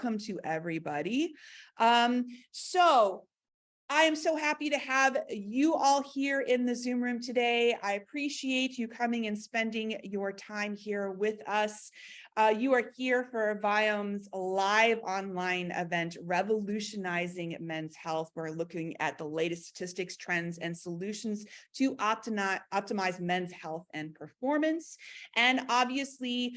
welcome to everybody. So I am so happy to have you all here in the Zoom room today. I appreciate you coming and spending your time here with us. You are here for Viome's live online event, Revolutionizing Men's Health. We're looking at the latest statistics, trends, and solutions to optimize men's health and performance. And obviously,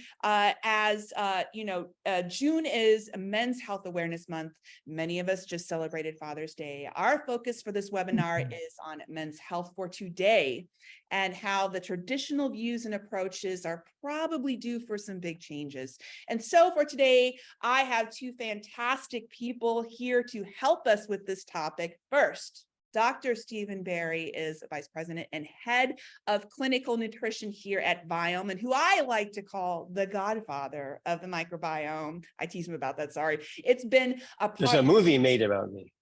June is Men's Health Awareness Month. Many of us just celebrated Father's Day. Our focus for this webinar is on men's health for today and how the traditional views and approaches are probably due for some big changes. And so for today, I have two fantastic people here to help us with this topic. First, Dr. Stephen Barrie is Vice President and Head of Clinical Nutrition here at Viome, and who I like to call the godfather of the microbiome. I tease him about that, sorry. It's been There's a movie made about me.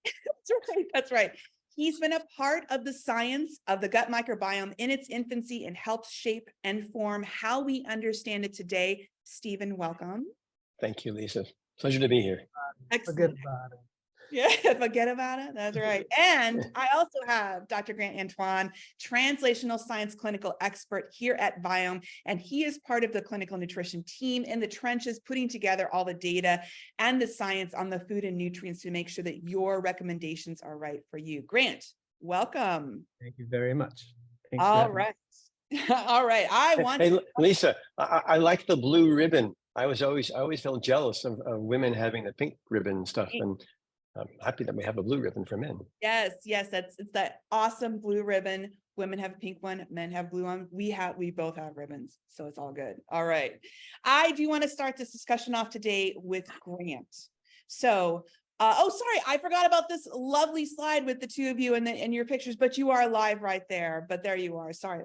That's right. He's been a part of the science of the gut microbiome in its infancy and helps shape and form how we understand it today. Stephen, welcome. Thank you, Lisa. Pleasure to be here. Excellent. Forget about it. Yeah, forget about it. That's right. And I also have Dr. Antoine, translational science clinical expert here at Viome, and he is part of the clinical nutrition team in the trenches, putting together all the data and the science on the food and nutrients to make sure that your recommendations are right for you. Grant, welcome. Thank you very much. Thanks All right. All right. Hey, Lisa, I like the blue ribbon. I always felt jealous of women having the pink ribbon and stuff. And I'm happy that we have a blue ribbon for men. Yes, it's that awesome blue ribbon. Women have a pink one, men have blue one. We both have ribbons, so it's all good. All right. I do want to start this discussion off today with Grant. So, sorry, I forgot about this lovely slide with the two of you and your pictures, but you are live right there. But there you are. Sorry.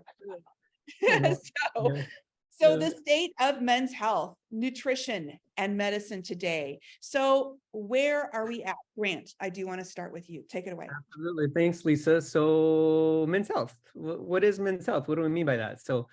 So the state of men's health, nutrition, and medicine today. So where are we at? Grant, I do want to start with you. Take it away. Absolutely. Thanks, Lisa. So men's health. What is men's health? What do we mean by that? So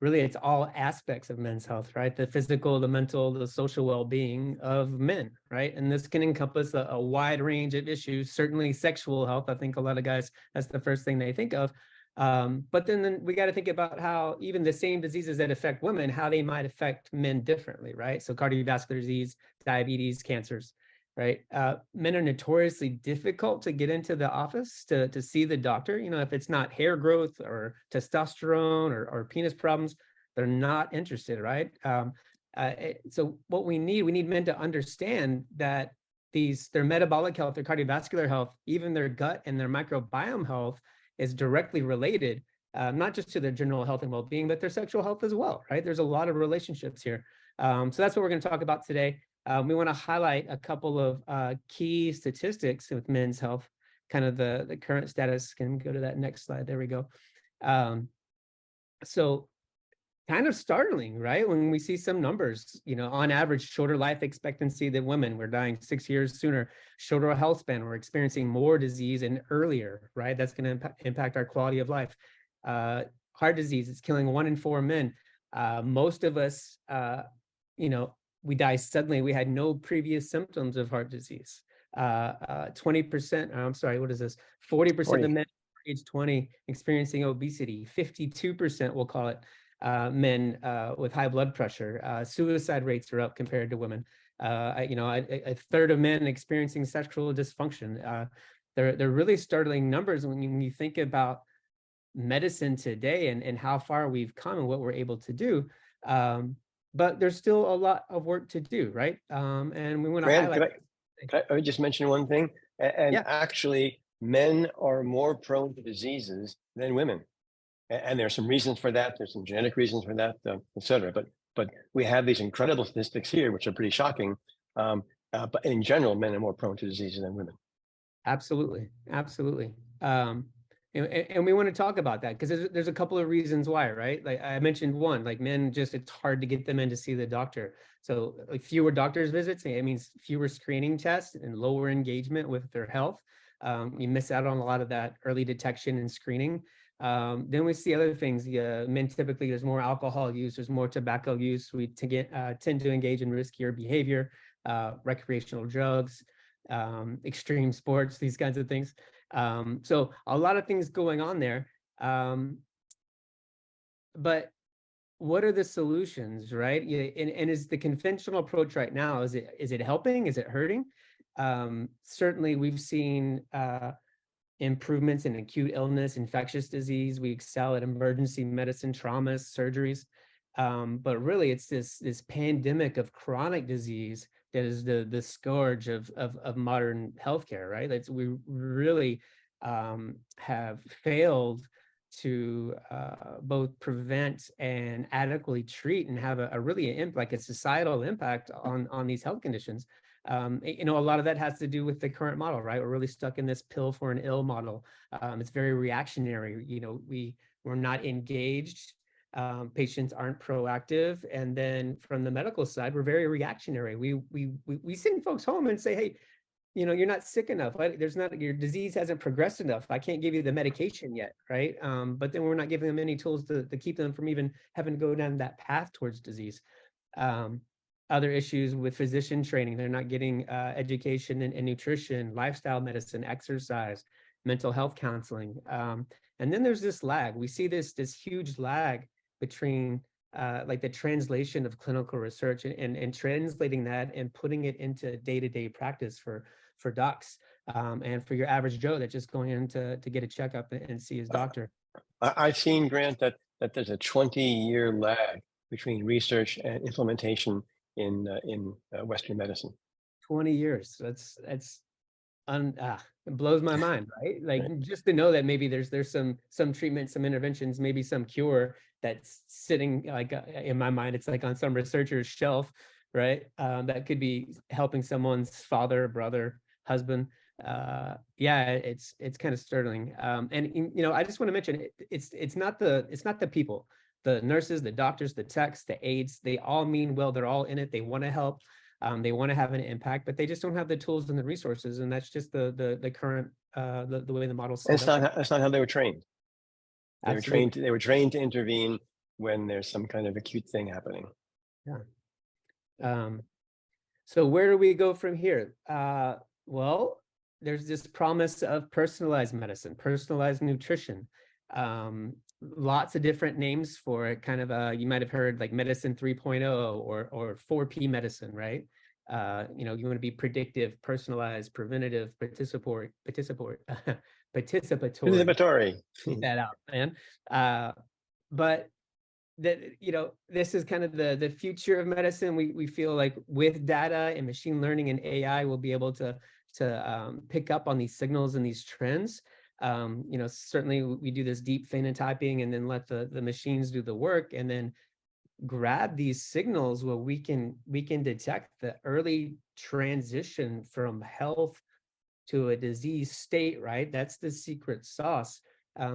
really, it's all aspects of men's health, right? The physical, the mental, the social well-being of men, right? And this can encompass a wide range of issues, certainly sexual health. I think a lot of guys, that's the first thing they think of. But then we got to think about how even the same diseases that affect women, how they might affect men differently, right? So cardiovascular disease, diabetes, cancers, right? Men are notoriously difficult to get into the office to see the doctor. You know, if it's not hair growth or testosterone or penis problems, they're not interested, right? So what we need men to understand that their metabolic health, their cardiovascular health, even their gut and their microbiome health is directly related, not just to their general health and well-being, but their sexual health as well, right? There's a lot of relationships here. So that's what we're going to talk about today. We want to highlight a couple of key statistics with men's health, kind of the current status. Can we go to that next slide? There we go. So kind of startling, right? When we see some numbers, you know, on average, shorter life expectancy than women. We're dying 6 years sooner, shorter health span. We're experiencing more disease and earlier, right? That's going to impact our quality of life. Heart disease is killing 1 in 4 men. Most of us, we die suddenly. We had no previous symptoms of heart disease. 20%, I'm sorry, what is this? 40% of men age 20 experiencing obesity, 52%, we'll call it, men with high blood pressure. Suicide rates are up compared to women. A third of men experiencing sexual dysfunction. They're really startling numbers when you think about medicine today and how far we've come and what we're able to do. But there's still a lot of work to do, right? And we want to highlight. Can I just mention one thing? Actually, men are more prone to diseases than women. And there's some reasons for that. There's some genetic reasons for that, et cetera. But we have these incredible statistics here, which are pretty shocking. But in general, men are more prone to diseases than women. Absolutely. And we want to talk about that because there's a couple of reasons why, right? Like I mentioned one, like men, it's hard to get them in to see the doctor. So like fewer doctor's visits, it means fewer screening tests and lower engagement with their health. You miss out on a lot of that early detection and screening. Then we see other things. Men typically, there's more alcohol use, there's more tobacco use. We tend to engage in riskier behavior. recreational drugs, extreme sports, these kinds of things. So a lot of things going on there. But what are the solutions, right? Yeah, and is the conventional approach right now, is it helping? Is it hurting? Certainly we've seen improvements in acute illness, infectious disease. We excel at emergency medicine, traumas, surgeries. But really it's this pandemic of chronic disease that is the scourge of modern healthcare, right? We really have failed to both prevent and adequately treat and have a really like a societal impact on these health conditions. You know, a lot of that has to do with the current model, right? We're really stuck in this pill for an ill model. It's very reactionary. You know, we're not engaged. Patients aren't proactive, and then from the medical side, we're very reactionary. We send folks home and say, hey, you know, you're not sick enough. Your disease hasn't progressed enough. I can't give you the medication yet, right? But then we're not giving them any tools to keep them from even having to go down that path towards disease. Other issues with physician training, they're not getting education in nutrition, lifestyle medicine, exercise, mental health counseling. And then there's this lag. We see this huge lag between like the translation of clinical research and translating that and putting it into day-to-day practice for docs and for your average Joe that's just going in to get a checkup and see his doctor. I've seen, Grant, that there's a 20-year lag between research and implementation in Western medicine. 20 years. It blows my mind, right? Like just to know that maybe there's some treatment, some interventions, maybe some cure that's sitting like in my mind, it's like on some researcher's shelf, right? That could be helping someone's father, brother, husband. Yeah, it's kind of startling. And you know, I just want to mention it's not the people, the nurses, the doctors, the techs, the aides, they all mean well, they're all in it, they want to help. They want to have an impact, but they just don't have the tools and the resources, and that's just the current the way the model's set up. That's not how they were trained. Absolutely. They were trained to intervene when there's some kind of acute thing happening. Yeah. So where do we go from here? Well, there's this promise of personalized medicine, personalized nutrition. Lots of different names for it. Kind of you might have heard like medicine 3.0 or 4P medicine, right? You know, you want to be predictive, personalized, preventative, participatory. Participatory. Keep that out, man. But that, you know, this is kind of the future of medicine. We feel like with data and machine learning and AI, we'll be able to pick up on these signals and these trends. You know, certainly we do this deep phenotyping and then let the machines do the work, and then grab these signals where we can detect the early transition from health to a disease state, right? That's the secret sauce.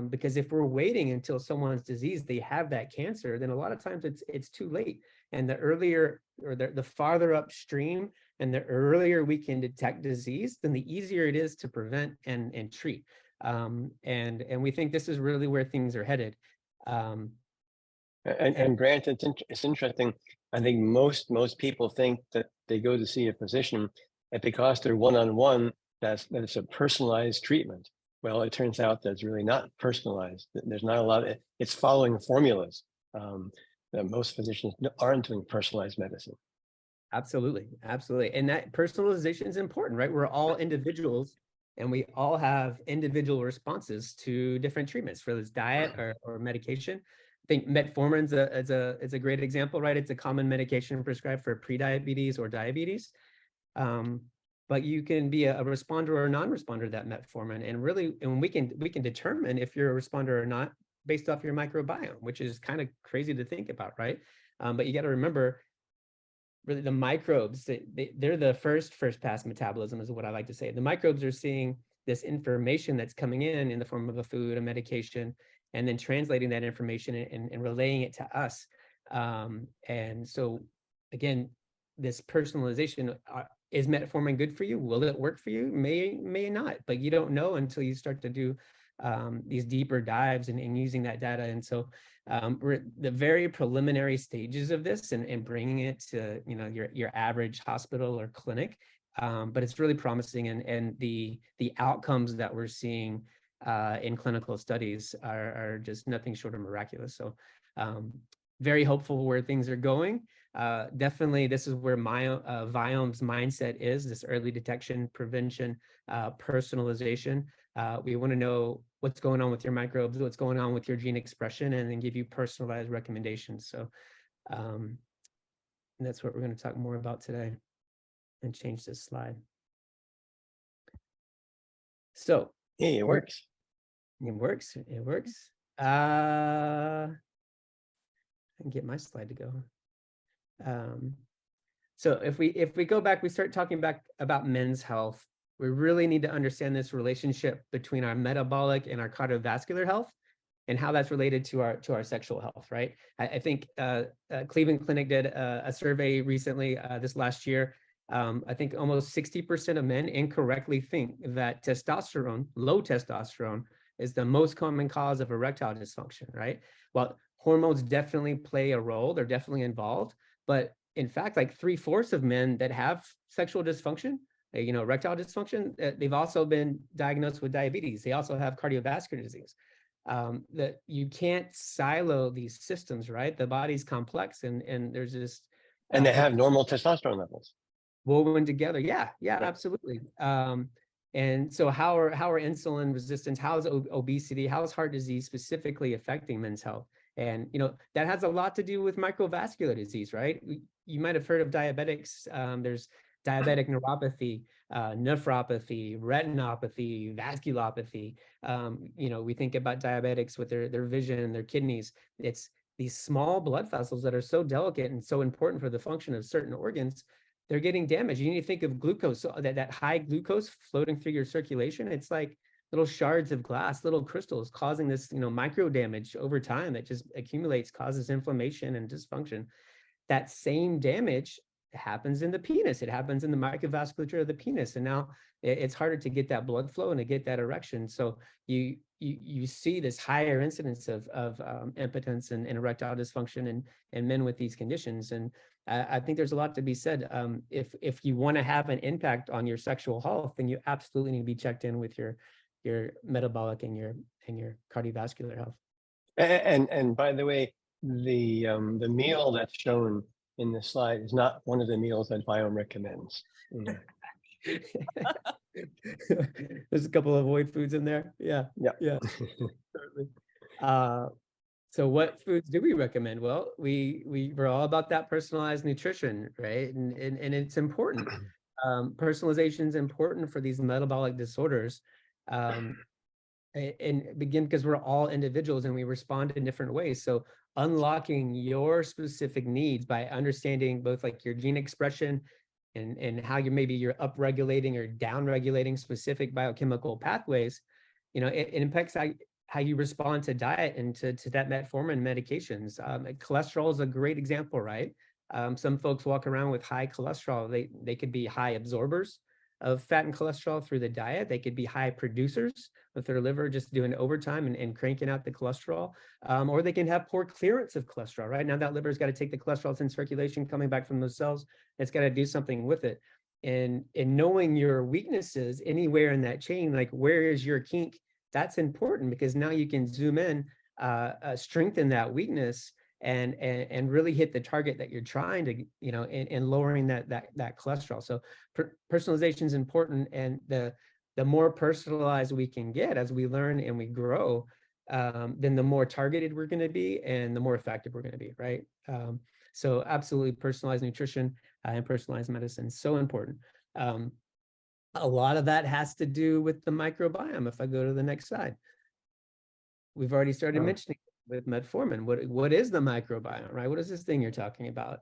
Because if we're waiting until someone's disease, they have that cancer, then a lot of times it's too late. And the earlier or the farther upstream and the earlier we can detect disease, then the easier it is to prevent and treat. And we think this is really where things are headed. And Grant, it's interesting. I think most people think that they go to see a physician, and because they're one-on-one, that it's a personalized treatment. Well, it turns out that it's really not personalized. There's not a lot of, it's following formulas. That most physicians aren't doing personalized medicine. Absolutely. And that personalization is important, right? We're all individuals, and we all have individual responses to different treatments for this diet or medication. I think metformin is a great example, right? It's a common medication prescribed for prediabetes or diabetes. But you can be a responder or a non-responder to that metformin, and we can determine if you're a responder or not based off your microbiome, which is kind of crazy to think about, right? But you got to remember, really, the microbes, they're the first pass metabolism, is what I like to say. The microbes are seeing this information that's coming in the form of a food, a medication, and then translating that information and relaying it to us. And so, again, this personalization. Is metformin good for you? Will it work for you? May not, but you don't know until you start to do these deeper dives and using that data. And so we're at the very preliminary stages of this and bringing it to, you know, your average hospital or clinic. But it's really promising, and the outcomes that we're seeing in clinical studies are just nothing short of miraculous. So very hopeful where things are going. Definitely, this is where Viome's mindset is: this early detection, prevention, personalization. We want to know what's going on with your microbes, what's going on with your gene expression, and then give you personalized recommendations. So that's what we're going to talk more about today. And change this slide. So hey, it works. It works. It works. I can get my slide to go. So if we go back, we start talking back about men's health. We really need to understand this relationship between our metabolic and our cardiovascular health, and how that's related to our sexual health, right? I think Cleveland Clinic did a survey recently, this last year. I think almost 60% of men incorrectly think that testosterone, low testosterone, is the most common cause of erectile dysfunction, right? Well, hormones definitely play a role, they're definitely involved, but in fact, like 3/4 of men that have sexual dysfunction, you know, erectile dysfunction, they've also been diagnosed with diabetes. They also have cardiovascular disease. That you can't silo these systems, right? The body's complex, and there's this. And they have normal testosterone levels. Woven together. Yeah, Right. absolutely. And so how are insulin resistance, how is obesity, how is heart disease specifically affecting men's health? And, you know, that has a lot to do with microvascular disease, right? You might have heard of diabetics. There's diabetic neuropathy, nephropathy, retinopathy, vasculopathy. You know, we think about diabetics with their vision and their kidneys. It's these small blood vessels that are so delicate and so important for the function of certain organs. They're getting damaged. You need to think of glucose, so that high glucose floating through your circulation. It's like little shards of glass, little crystals causing this, you know, micro damage over time that just accumulates, causes inflammation and dysfunction. That same damage happens in the penis. It happens in the microvasculature of the penis. And now it's harder to get that blood flow and to get that erection. So you see this higher incidence of impotence and erectile dysfunction in men with these conditions. And I think there's a lot to be said. If you want to have an impact on your sexual health, then you absolutely need to be checked in with your metabolic and your cardiovascular health. And by the way, the meal that's shown in the slide is not one of the meals that Viome recommends. There's a couple of void foods in there. Yeah. Certainly. So what foods do we recommend? Well, we're all about that personalized nutrition, right? And it's important. Personalization is important for these metabolic disorders. And begin because we're all individuals and we respond in different ways. So unlocking your specific needs by understanding both like your gene expression and how you're upregulating or downregulating specific biochemical pathways, you know, it impacts how you respond to diet and to that metformin medications. Cholesterol is a great example, right? Some folks walk around with high cholesterol. They could be high absorbers of fat and cholesterol through the diet. They could be high producers with their liver just doing overtime and cranking out the cholesterol, or they can have poor clearance of cholesterol. Right now, that liver's got to take the cholesterol that's in circulation coming back from those cells. It's got to do something with it. And knowing your weaknesses anywhere in that chain, like where is your kink, that's important, because now you can zoom in, strengthen that weakness, and really hit the target that you're trying to, you know, in lowering that cholesterol. So personalization is important, and the more personalized we can get as we learn and we grow, then the more targeted we're going to be and the more effective we're going to be, right? So absolutely, personalized nutrition and personalized medicine, so important. A lot of that has to do with the microbiome. If I go to the next slide, we've already started mentioning with metformin. What is the microbiome, right? What is this thing you're talking about?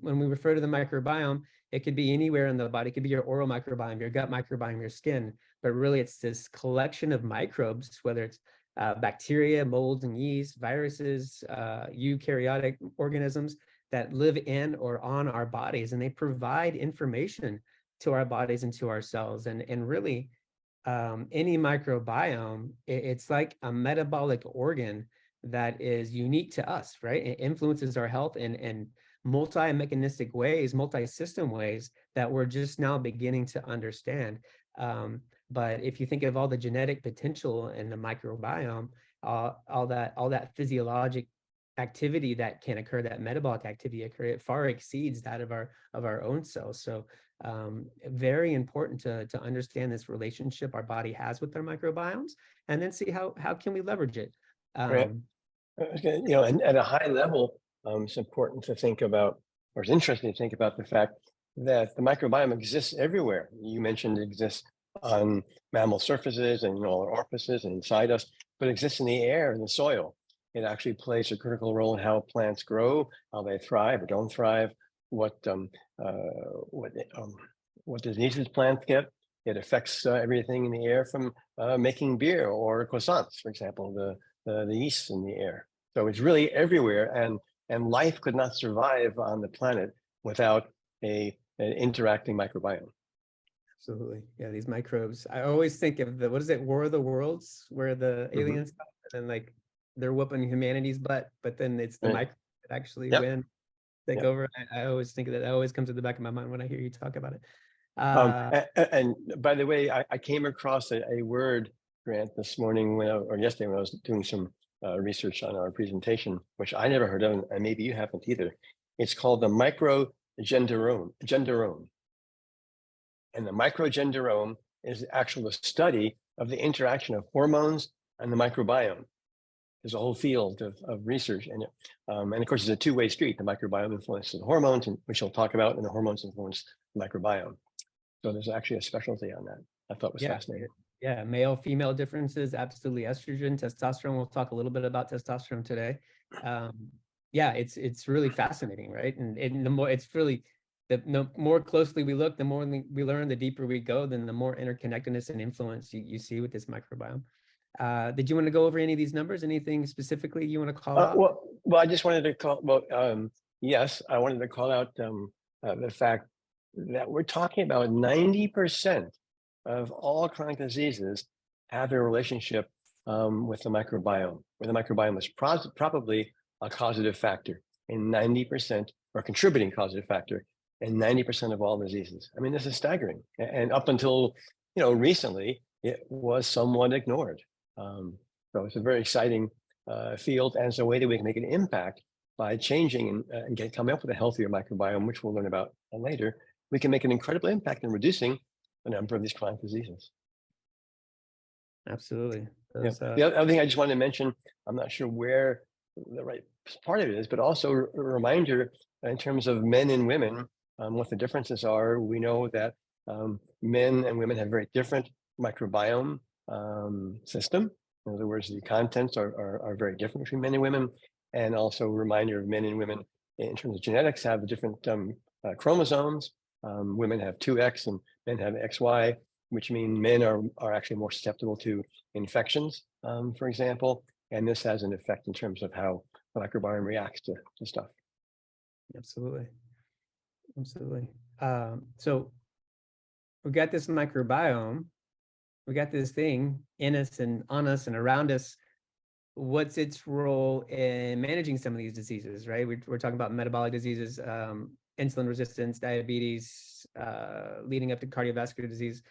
When we refer to the microbiome, it could be anywhere in the body. It could be your oral microbiome, your gut microbiome, your skin, but really it's this collection of microbes, whether it's bacteria, molds and yeast, viruses, eukaryotic organisms that live in or on our bodies, and they provide information to our bodies and to our cells. And really, any microbiome, it's like a metabolic organ that is unique to us, right? It influences our health in multi-mechanistic ways, multi-system ways that we're just now beginning to understand. But if you think of all the genetic potential in the microbiome, all that physiologic activity that can occur, that metabolic activity occur, it far exceeds that of our own cells. So very important to understand this relationship our body has with our microbiomes, and then see how can we leverage it. Right. Okay, you know, and at a high level, it's important to think about, or it's interesting to think about the fact that the microbiome exists everywhere. You mentioned it exists on mammal surfaces and all our orifices and inside us, but it exists in the air and the soil. It actually plays a critical role in how plants grow, how they thrive or don't thrive, what diseases plants get. It affects everything in the air from making beer or croissants, for example, the yeast in the air. So it's really everywhere, and life could not survive on the planet without an interacting microbiome. Absolutely. Yeah, these microbes. I always think of what is it, War of the Worlds, where the aliens come and like they're whooping humanity's butt, but then it's the Right. microbes that actually Yep. win, take Yep. over. I always think of that. That always comes to the back of my mind when I hear you talk about it. And by the way, I came across a word, Grant, this morning or yesterday when I was doing some research on our presentation, which I never heard of, and maybe you haven't either. It's called the microgenderome. And the microgenderome is actually the study of the interaction of hormones and the microbiome. There's a whole field of research in it. And of course, it's a two-way street. The microbiome influences the hormones, which we'll talk about, and the hormones influence the microbiome. So there's actually a specialty on that. I thought was fascinating. Yeah, male, female differences, absolutely. Estrogen, testosterone. We'll talk a little bit about testosterone today. Yeah, it's really fascinating, right? And the more it's really, the more closely we look, the more we learn, the deeper we go, then the more interconnectedness and influence you see with this microbiome. Did you want to go over any of these numbers? Anything specifically you want to call out? Well, I just wanted to call. Well, yes, I wanted to call out the fact that we're talking about 90% of all chronic diseases have a relationship with the microbiome, where the microbiome is probably a causative factor in 90%, or contributing causative factor in 90% of all diseases. I mean, this is staggering. And up until recently, it was somewhat ignored. So it's a very exciting field, and it's a way that we can make an impact by changing and coming up with a healthier microbiome, which we'll learn about later. We can make an incredible impact in reducing the number of these chronic diseases. Absolutely. The other thing I just wanted to mention, I'm not sure where the right part of it is, but also a reminder in terms of men and women, what the differences are. We know that men and women have very different microbiome system. In other words, the contents are very different between men and women. And also a reminder of men and women in terms of genetics have different chromosomes. Women have 2X and men have XY, which mean men are actually more susceptible to infections, for example. And this has an effect in terms of how the microbiome reacts to stuff. Absolutely. So we got this microbiome, we got this thing in us and on us and around us. What's its role in managing some of these diseases, right? We're talking about metabolic diseases, insulin resistance, diabetes, leading up to cardiovascular disease.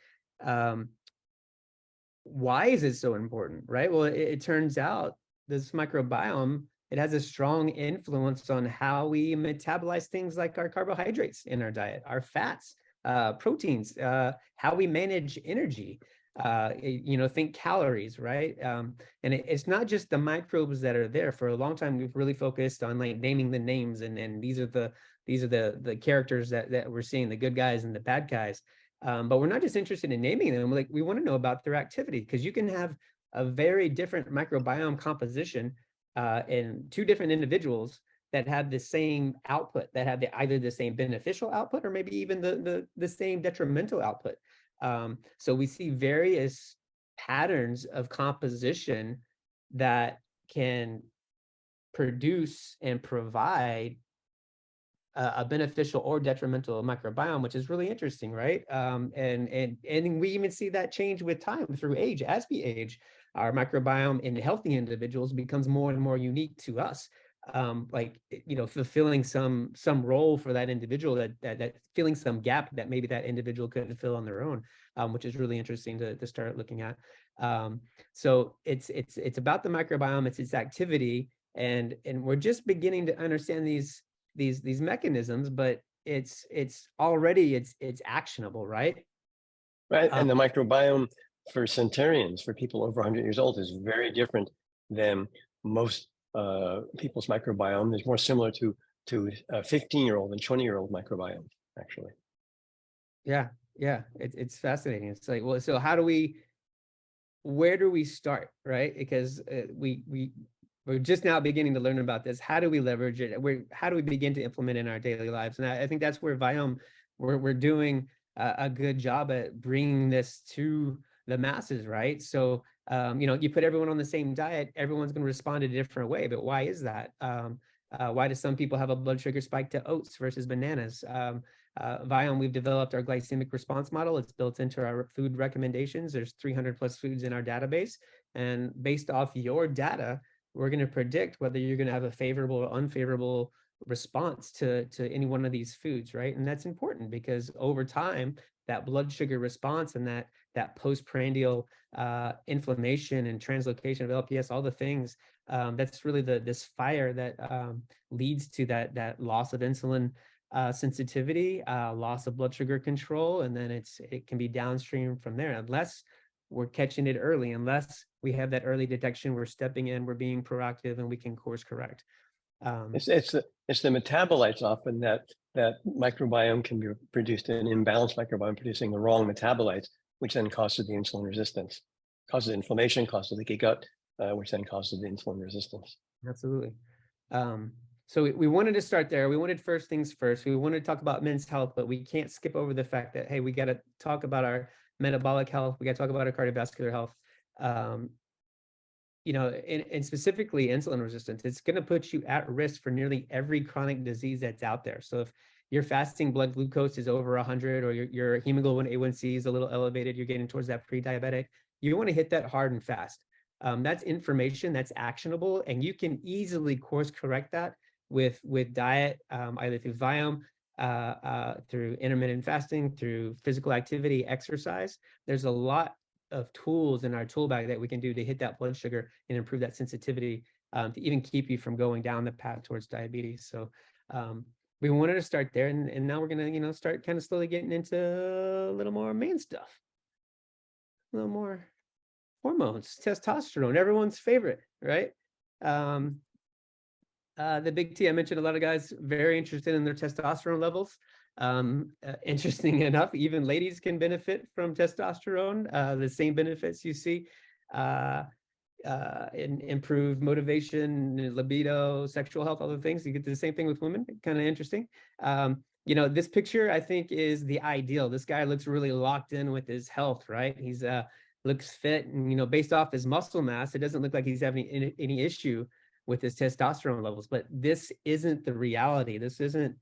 Why is it so important, right? Well, it turns out this microbiome, it has a strong influence on how we metabolize things like our carbohydrates in our diet, our fats, proteins, how we manage energy. Think calories, right? And it's not just the microbes that are there. For a long time, we've really focused on like naming the names, and these are the characters that we're seeing, the good guys and the bad guys. But we're not just interested in naming them. Like, we want to know about their activity, because you can have a very different microbiome composition in two different individuals that have the same output, that have either the same beneficial output or maybe even the same detrimental output. So we see various patterns of composition that can produce and provide a beneficial or detrimental microbiome, which is really interesting, right? And we even see that change with time through age. As we age, our microbiome in healthy individuals becomes more and more unique to us. Like, you know, fulfilling some role for that individual, that filling some gap that maybe that individual couldn't fill on their own, which is really interesting to start looking at. So it's about the microbiome, it's its activity, and we're just beginning to understand these mechanisms, but it's already it's actionable, right? Right. And the microbiome for centenarians, for people over 100 years old, is very different than most people's microbiome. Is more similar to a 15-year-old and 20-year-old microbiome, actually. Yeah, it's fascinating. It's like, well, so where do we start, right? Because we're just now beginning to learn about this. How do we leverage it? How do we begin to implement it in our daily lives? And I think that's where Viome, we're doing a good job at bringing this to the masses, right? So, you know, you put everyone on the same diet, everyone's going to respond in a different way. But why is that? Why do some people have a blood sugar spike to oats versus bananas? Viome, we've developed our glycemic response model. It's built into our food recommendations. There's 300 plus foods in our database. And based off your data, we're going to predict whether you're going to have a favorable or unfavorable response to any one of these foods, right? And that's important because over time, that blood sugar response and that postprandial inflammation and translocation of LPS, all the things, that's really this fire that leads to that loss of insulin sensitivity, loss of blood sugar control, and then it can be downstream from there unless we're catching it early. Unless we have that early detection, we're stepping in, we're being proactive, and we can course correct. It's the metabolites often that microbiome can be produced, an imbalanced microbiome producing the wrong metabolites, which then causes the insulin resistance, causes inflammation, causes leaky gut, which then causes the insulin resistance. Absolutely. So we wanted to start there. We wanted first things first. We wanted to talk about men's health, but we can't skip over the fact that, hey, we got to talk about our metabolic health. We got to talk about our cardiovascular health. You know, and specifically insulin resistance, it's going to put you at risk for nearly every chronic disease that's out there. So if your fasting blood glucose is over 100, or your hemoglobin A1C is a little elevated, you're getting towards that pre-diabetic, you want to hit that hard and fast. That's information that's actionable, and you can easily course correct that with diet, either through Viome, through intermittent fasting, through physical activity, exercise. There's a lot of tools in our tool bag that we can do to hit that blood sugar and improve that sensitivity, to even keep you from going down the path towards diabetes. So we wanted to start there, and now we're going to, start kind of slowly getting into a little more main stuff, a little more hormones, testosterone, everyone's favorite, right? The big T, I mentioned a lot of guys very interested in their testosterone levels. Interesting enough, even ladies can benefit from testosterone, the same benefits you see in improved motivation, libido, sexual health, all the things. You get the same thing with women, kind of interesting. This picture, I think, is the ideal. This guy looks really locked in with his health, right? He's looks fit, and based off his muscle mass, it doesn't look like he's having any issue with his testosterone levels. But this isn't the reality. This isn't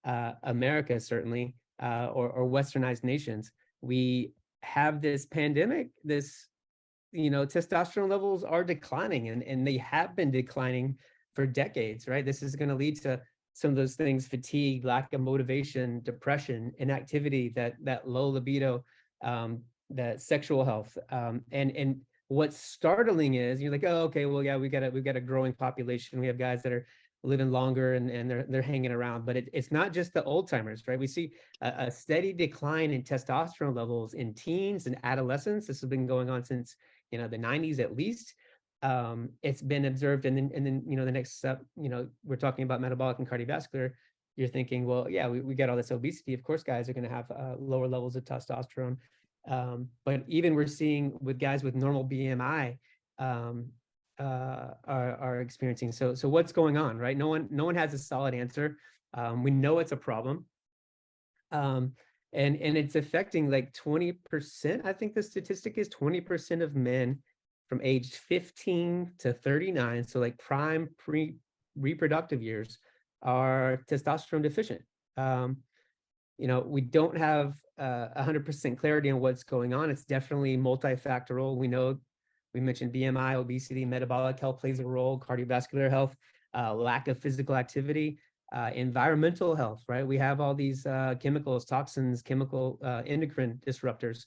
America, certainly, or westernized nations. We have this pandemic, testosterone levels are declining, and they have been declining for decades, right? This is going to lead to some of those things: fatigue, lack of motivation, depression, inactivity, that low libido, that sexual health. And what's startling is you're like, oh, okay, well, yeah, we've got a growing population. We have guys that are living longer, and they're hanging around. But it's not just the old timers, right? We see a steady decline in testosterone levels in teens and adolescents. This has been going on since the 90s at least. It's been observed, and then the next step, we're talking about metabolic and cardiovascular. You're thinking, well, yeah, we got all this obesity. Of course, guys are going to have lower levels of testosterone. But even we're seeing with guys with normal BMI are experiencing. So what's going on, right? No one has a solid answer. We know it's a problem. And it's affecting like 20%. I think the statistic is 20% of men from age 15 to 39. So like prime reproductive years are testosterone deficient. We don't have 100% clarity on what's going on. It's definitely multifactorial. We mentioned BMI, obesity, metabolic health plays a role, cardiovascular health, lack of physical activity, environmental health, right? We have all these chemicals, toxins, chemical endocrine disruptors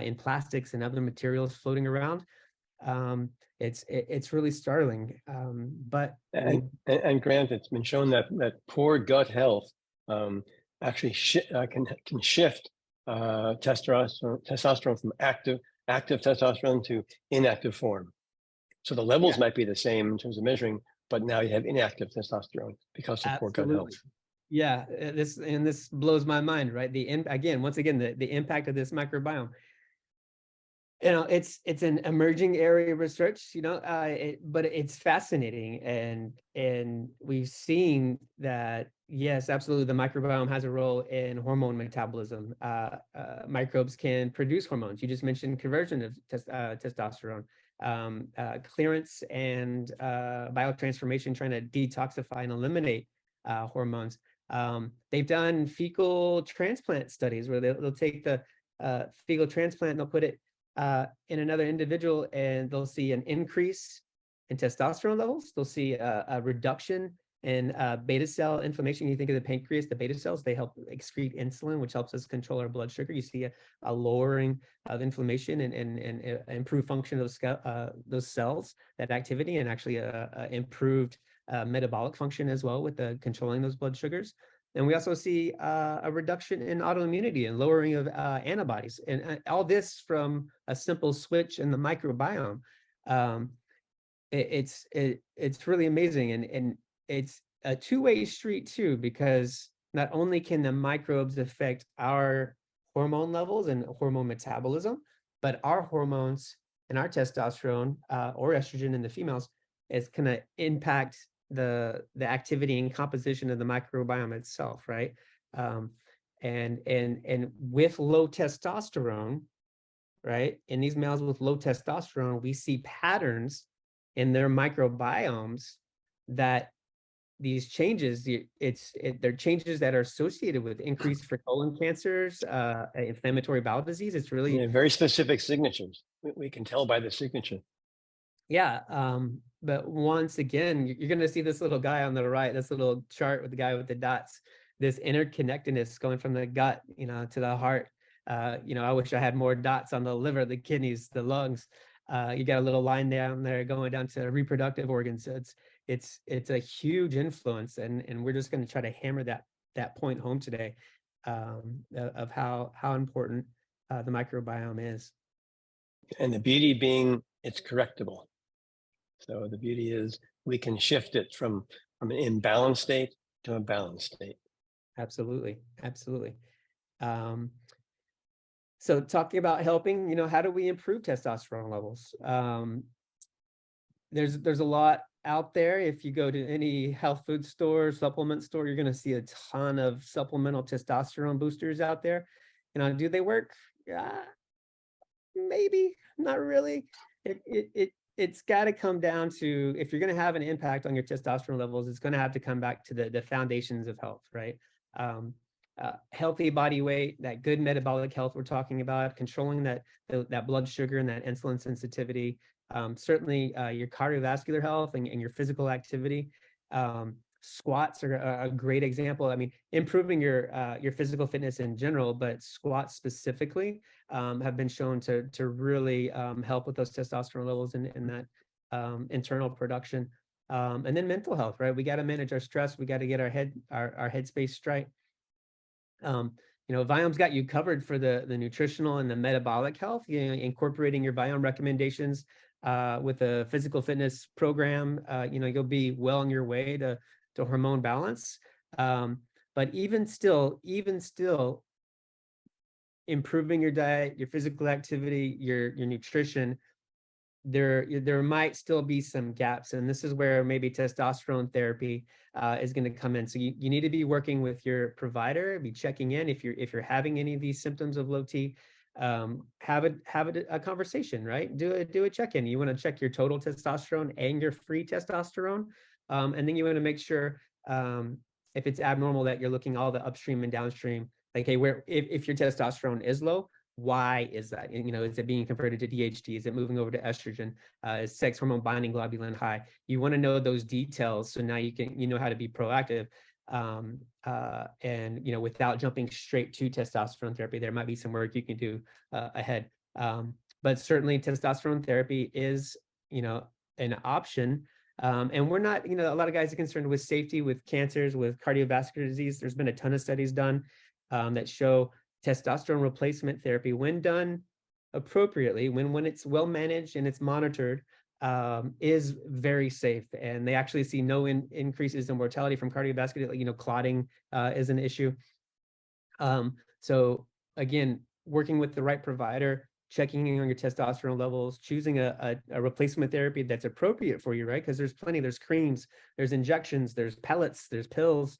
in plastics and other materials floating around. It's really startling. And Grant, it's been shown that poor gut health actually can shift testosterone from active testosterone to inactive form. So the levels might be the same in terms of measuring, but now you have inactive testosterone because of poor gut health. Yeah, this blows my mind, right? Once again, the impact of this microbiome. It's an emerging area of research, but it's fascinating, and we've seen that, yes, absolutely, the microbiome has a role in hormone metabolism. Microbes can produce hormones. You just mentioned conversion of testosterone, clearance and biotransformation, trying to detoxify and eliminate hormones. They've done fecal transplant studies where they'll take the fecal transplant and they'll put it in another individual, and they'll see an increase in testosterone levels. They'll see a reduction in beta cell inflammation. You think of the pancreas, the beta cells, they help excrete insulin, which helps us control our blood sugar. You see a lowering of inflammation and improved function of those cells, that activity, and actually improved metabolic function as well with controlling those blood sugars. And we also see a reduction in autoimmunity and lowering of antibodies, and all this from a simple switch in the microbiome. It's really amazing, and it's a two-way street too, because not only can the microbes affect our hormone levels and hormone metabolism, but our hormones and our testosterone or estrogen in the females is going to impact the activity and composition of the microbiome itself, right? And with low testosterone, right, in these males with low testosterone, we see patterns in their microbiomes that these changes, they're changes that are associated with increased for colon cancers, inflammatory bowel disease. It's really very specific signatures. We can tell by the signature. Yeah, but once again, you're going to see this little guy on the right, this little chart with the guy with the dots, this interconnectedness going from the gut, to the heart. I wish I had more dots on the liver, the kidneys, the lungs. You got a little line down there going down to reproductive organs. So it's a huge influence, and we're just going to try to hammer that point home today, of how important the microbiome is. And the beauty being it's correctable. So the beauty is we can shift it from an imbalanced state to a balanced state. Absolutely. So talking about helping, how do we improve testosterone levels? There's a lot out there. If you go to any health food store, supplement store, you're going to see a ton of supplemental testosterone boosters out there. Do they work? Maybe, not really. It's got to come down to, if you're going to have an impact on your testosterone levels, it's going to have to come back to the foundations of health, right? Healthy body weight, that good metabolic health we're talking about, controlling that blood sugar and that insulin sensitivity, certainly your cardiovascular health and your physical activity. Squats are a great example. I mean, improving your physical fitness in general, but squats specifically have been shown to really help with those testosterone levels and that internal production. And then mental health, right? We got to manage our stress. We got to get our headspace straight. Viome's got you covered for the nutritional and the metabolic health. Incorporating your Viome recommendations with a physical fitness program, you'll be well on your way to hormone balance. But even still, improving your diet, your physical activity, your nutrition, there might still be some gaps, and this is where maybe testosterone therapy is going to come in. So you need to be working with your provider, be checking in if you're having any of these symptoms of low T. Have a conversation, right? Do a check-in. You want to check your total testosterone and your free testosterone, and then you want to make sure if it's abnormal that you're looking all the upstream and downstream, like, hey, where if your testosterone is low, why is that? You know, is it being converted to DHT? Is it moving over to estrogen? Is sex hormone binding globulin high? You want to know those details, so now you know how to be proactive. And you know, without jumping straight to testosterone therapy, there might be some work you can do ahead. But certainly testosterone therapy is, you know, an option. And we're not, you know, a lot of guys are concerned with safety, with cancers, with cardiovascular disease. There's been a ton of studies done that show testosterone replacement therapy, when done appropriately, when it's well managed and it's monitored, is very safe. And they actually see no increases in mortality from cardiovascular, you know, clotting is an issue. So again, working with the right provider, checking in on your testosterone levels, choosing a replacement therapy that's appropriate for you, right? Because there's creams, there's injections, there's pellets, there's pills.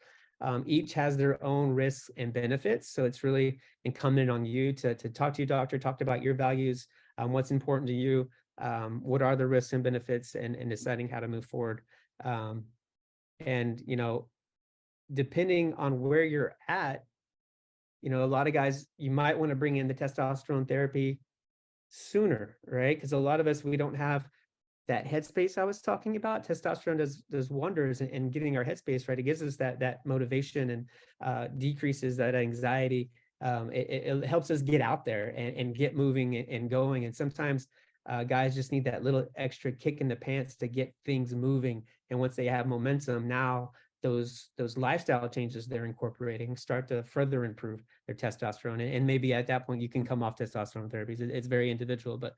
Each has their own risks and benefits. So it's really incumbent on you to talk to your doctor, talk about your values, what's important to you, what are the risks and benefits, and deciding how to move forward. And, you know, depending on where you're at, you know, a lot of guys, you might want to bring in the testosterone therapy sooner, right? Because a lot of us, we don't have that headspace I was talking about. Testosterone does wonders in getting our headspace right. It gives us that motivation and decreases that anxiety. It helps us get out there and get moving and going. And sometimes guys just need that little extra kick in the pants to get things moving. And once they have momentum, now those lifestyle changes they're incorporating start to further improve their testosterone. And maybe at that point you can come off testosterone therapies. It's very individual, but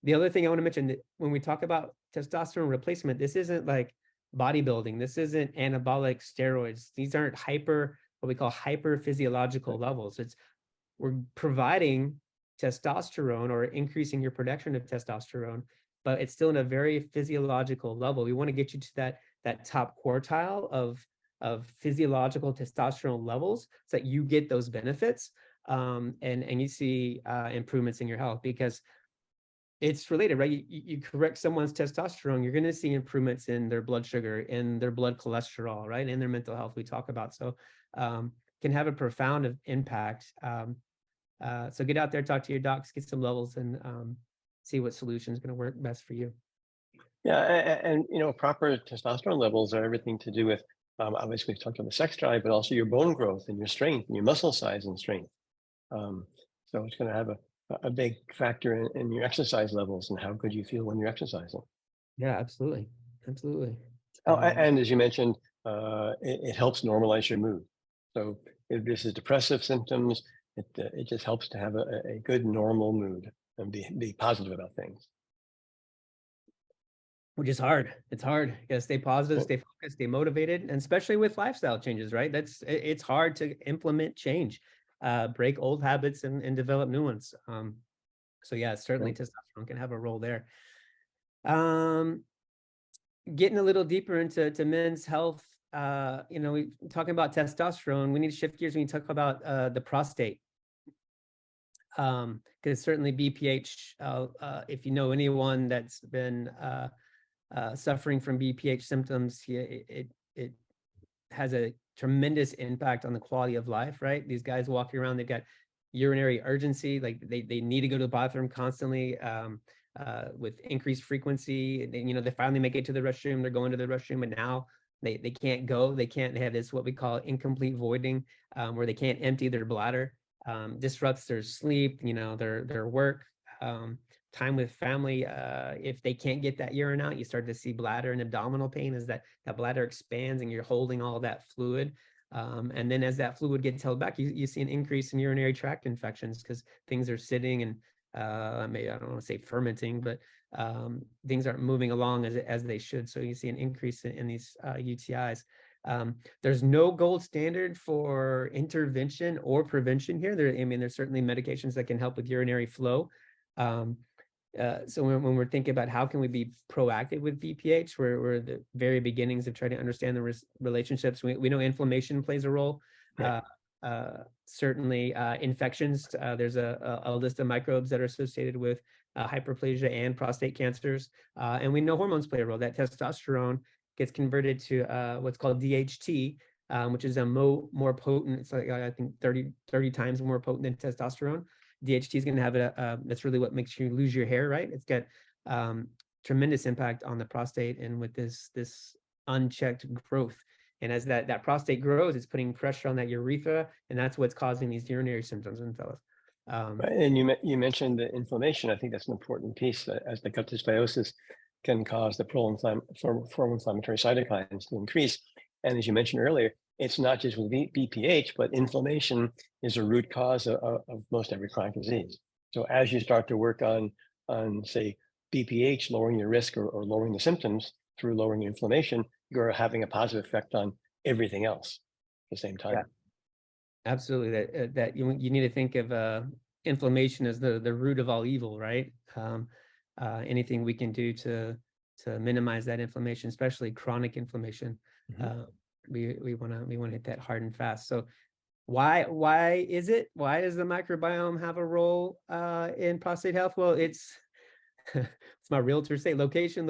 the other thing I want to mention, that when we talk about testosterone replacement, this isn't like bodybuilding. This isn't anabolic steroids. These aren't what we call hyper physiological levels. We're providing testosterone or increasing your production of testosterone, but it's still in a very physiological level. We want to get you to that top quartile of physiological testosterone levels so that you get those benefits and you see improvements in your health, because it's related, right? You correct someone's testosterone, you're going to see improvements in their blood sugar, in their blood cholesterol, right? In their mental health we talk about. So can have a profound impact. So get out there, talk to your docs, get some levels, and see what solution is going to work best for you. Yeah, and you know, proper testosterone levels are everything to do with, obviously we've talked about the sex drive, but also your bone growth and your strength and your muscle size and strength. So it's going to have a big factor in your exercise levels and how good you feel when you're exercising. Yeah, absolutely. Absolutely. Oh, and as you mentioned, it helps normalize your mood. So if this is depressive symptoms, it just helps to have a good normal mood and be positive about things. Which is hard. It's hard. You gotta stay positive, stay focused, stay motivated, and especially with lifestyle changes, right? It's hard to implement change, break old habits and develop new ones. So yeah, certainly testosterone can have a role there. Getting a little deeper into men's health, you know, we talking about testosterone, we need to shift gears when you talk about the prostate. Because certainly BPH, if you know anyone that's been suffering from BPH symptoms, it has a tremendous impact on the quality of life, right? These guys walking around, they've got urinary urgency, like they need to go to the bathroom constantly with increased frequency. You know, they finally make it to the restroom, they're going to the restroom, but now they can't go, they have this, what we call incomplete voiding, where they can't empty their bladder. Disrupts their sleep, you know, their work, time with family. If they can't get that urine out, you start to see bladder and abdominal pain as that bladder expands and you're holding all that fluid. And then as that fluid gets held back, you see an increase in urinary tract infections because things are sitting and maybe I don't want to say fermenting, but things aren't moving along as they should. So you see an increase in these UTIs. There's no gold standard for intervention or prevention here. There's certainly medications that can help with urinary flow. So when we're thinking about how can we be proactive with BPH, we're at the very beginnings of trying to understand the relationships. We know inflammation plays a role. Right. Certainly infections. There's a list of microbes that are associated with hyperplasia and prostate cancers. And we know hormones play a role. That testosterone gets converted to what's called DHT, which is a more potent. It's like I think 30 times more potent than testosterone. DHT is going to have that's really what makes you lose your hair, right? It's got tremendous impact on the prostate and with this unchecked growth. And as that prostate grows, it's putting pressure on that urethra, and that's what's causing these urinary symptoms in fellas. And you mentioned the inflammation. I think that's an important piece, as the gut dysbiosis can cause the pro-inflammatory cytokines to increase. And as you mentioned earlier, it's not just with BPH, but inflammation is a root cause of most every chronic disease. So as you start to work on say, BPH, lowering your risk or lowering the symptoms through lowering inflammation, you're having a positive effect on everything else at the same time. Yeah. Absolutely, that you need to think of inflammation as the root of all evil, right? Anything we can do to minimize that inflammation, especially chronic inflammation, we want to hit that hard and fast. So why does the microbiome have a role in prostate health? Well, it's my realtor say location.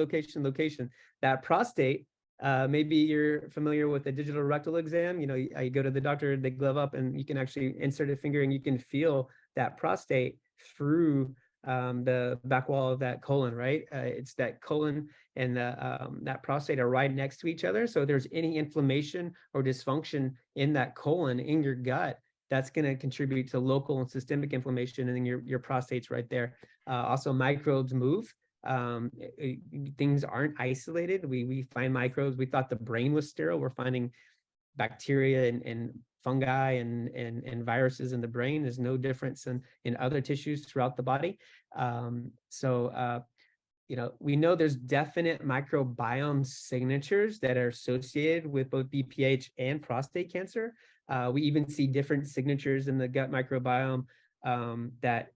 That prostate. Maybe you're familiar with the digital rectal exam. You know, you go to the doctor, they glove up, and you can actually insert a finger and you can feel that prostate through the back wall of that colon, right? It's that colon and that prostate are right next to each other. So if there's any inflammation or dysfunction in that colon, in your gut, that's going to contribute to local and systemic inflammation, and then your prostate's right there. Also, microbes move. Things aren't isolated. We find microbes. We thought the brain was sterile. We're finding bacteria and fungi and viruses in the brain. There's no difference in other tissues throughout the body. We know there's definite microbiome signatures that are associated with both BPH and prostate cancer. We even see different signatures in the gut microbiome that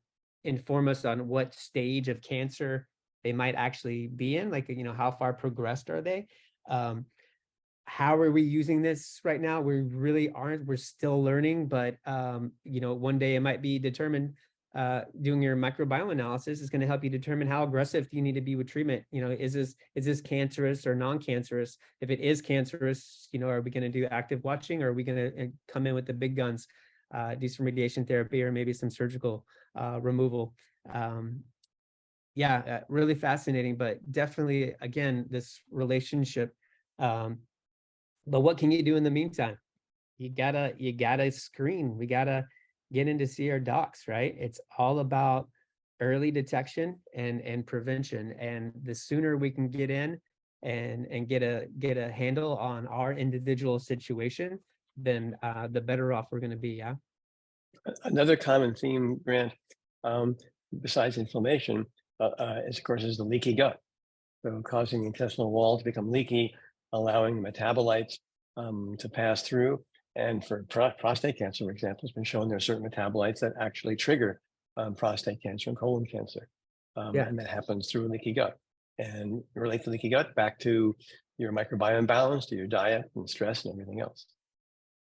inform us on what stage of cancer they might actually be in, like, how far progressed are they? How are we using this right now? We really aren't. We're still learning, but one day it might be determined. Doing your microbiome analysis is going to help you determine how aggressive do you need to be with treatment. Is this cancerous or non-cancerous? If it is cancerous, are we going to do active watching, or are we going to come in with the big guns, do some radiation therapy or maybe some surgical removal? Really fascinating, but definitely, again, this relationship. But what can you do in the meantime? You gotta screen. We gotta get in to see our docs, right? It's all about early detection and prevention. And the sooner we can get in and get a handle on our individual situation, then the better off we're going to be. Yeah. Another common theme, Grant, besides inflammation, of course, is the leaky gut. So causing the intestinal wall to become leaky, allowing the metabolites to pass through. And for prostate cancer, for example, it's been shown there are certain metabolites that actually trigger prostate cancer and colon cancer. And that happens through a leaky gut. And relate the leaky gut back to your microbiome balance, to your diet and stress and everything else.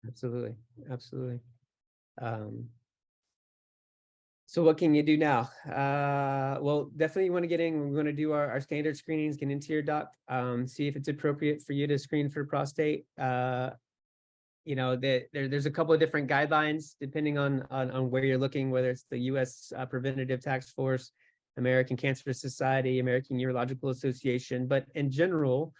Absolutely. So what can you do now? Well, definitely you want to get in. We're going to do our standard screenings, get into your doc, see if it's appropriate for you to screen for prostate. There's a couple of different guidelines depending on where you're looking, whether it's the U.S. Preventative Task Force, American Cancer Society, American Urological Association. But in general,